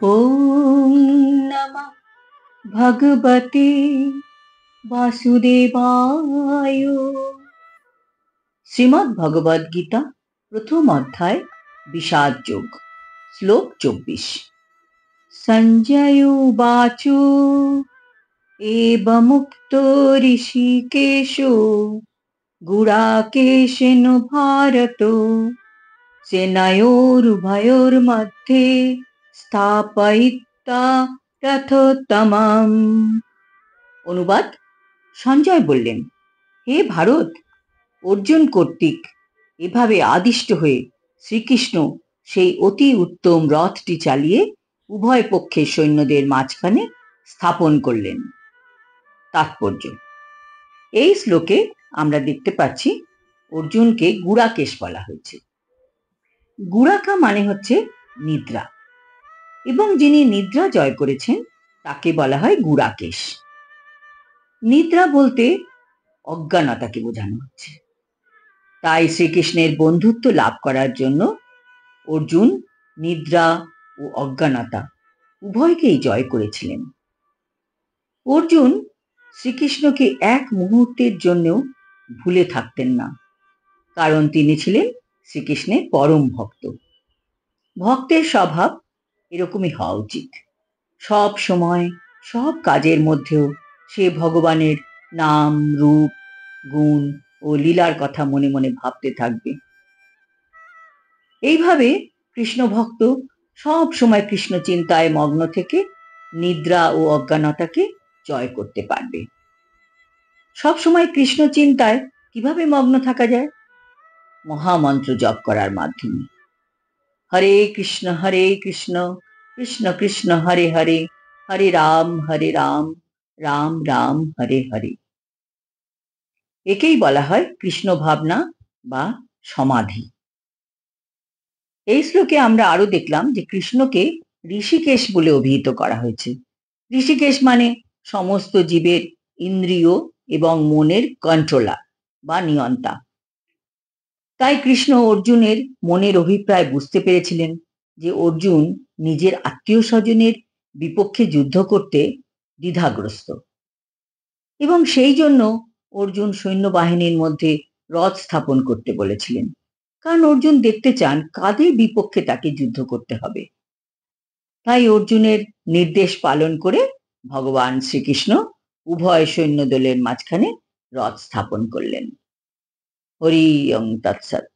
ওম নমঃ ভগবতে বাসুদেবায়। শ্রীমদ্ ভগবদ গীতা প্রথম অধ্যায় বিষাদ যোগ। শ্লোক 24। সঞ্জয় উবাচ এবমুক্তো ঋষিকেশো গুড়াকেশেন ভারত সেনায়োরুভয়োর্মধ্যে স্থাপয়িত্বা রথোত্তমম। অনুবাদ: সঞ্জয় বললেন, হে ভারত, অর্জুন কর্তৃক এভাবে আদিষ্ট হয়ে শ্রীকৃষ্ণ সেই অতি উত্তম রথটি চালিয়ে উভয় পক্ষের সৈন্যদের মাঝখানে স্থাপন করলেন। তাৎপর্য: এই শ্লোকে আমরা দেখতে পাচ্ছি অর্জুনকে গুড়াকেশ বলা হয়েছে। গুড়াকা মানে হচ্ছে নিদ্রা, এবং যিনি নিদ্রা জয় করেছেন তাকে বলা হয় গুড়াকেশ। নিদ্রা বলতে অজ্ঞানতাকে বোঝানো হচ্ছে। তাই শ্রীকৃষ্ণের বন্ধুত্ব লাভ করার জন্য অর্জুন নিদ্রা ও অজ্ঞানতা উভয়কেই জয় করেছিলেন। অর্জুন শ্রীকৃষ্ণকে এক মুহূর্তের জন্যও ভুলে থাকতেন না, কারণ তিনি ছিলেন শ্রীকৃষ্ণের পরম ভক্ত। ভক্তের স্বভাব এরকমই হওয়া উচিত। সব সময় সব কাজের মধ্যেও সে ভগবানের নাম, রূপ, গুণ ও লীলার কথা মনে মনে ভাবতে থাকবে। এইভাবে কৃষ্ণ ভক্ত সব সময় কৃষ্ণ চিন্তায় মগ্ন থেকে নিদ্রা ও অজ্ঞানতাকে জয় করতে পারবে। সব সময় কৃষ্ণ চিন্তায় কিভাবে মগ্ন থাকা যায়? মহামন্ত্র জপ করার মাধ্যমে। হরে কৃষ্ণ কৃষ্ণ কৃষ্ণ হরে হরে, হরে রাম রাম রাম হরে হরে। একেই বলা হয় কৃষ্ণ ভাবনা বা সমাধি। এই শ্লোকে আমরা আরো দেখলাম যে কৃষ্ণকে ঋষিকেশ বলে অভিহিত করা হয়েছে। ঋষিকেশ মানে সমস্ত জীবের ইন্দ্রিয় এবং মনের কন্ট্রোলার বা নিয়ন্তা। তাই কৃষ্ণ অর্জুনের মনের অভিপ্রায় বুঝতে পেরেছিলেন যে অর্জুন নিজের আত্মীয় স্বজনের বিপক্ষে যুদ্ধ করতে দ্বিধাগ্রস্ত, এবং সেই জন্য অর্জুন সৈন্যবাহিনীর মধ্যে রথ স্থাপন করতে বলেছিলেন, কারণ অর্জুন দেখতে চান কাদের বিপক্ষে তাকে যুদ্ধ করতে হবে। তাই অর্জুনের নির্দেশ পালন করে ভগবান শ্রীকৃষ্ণ উভয় সৈন্যদলের মাঝখানে রথ স্থাপন করলেন। হরি ওম তৎসৎ।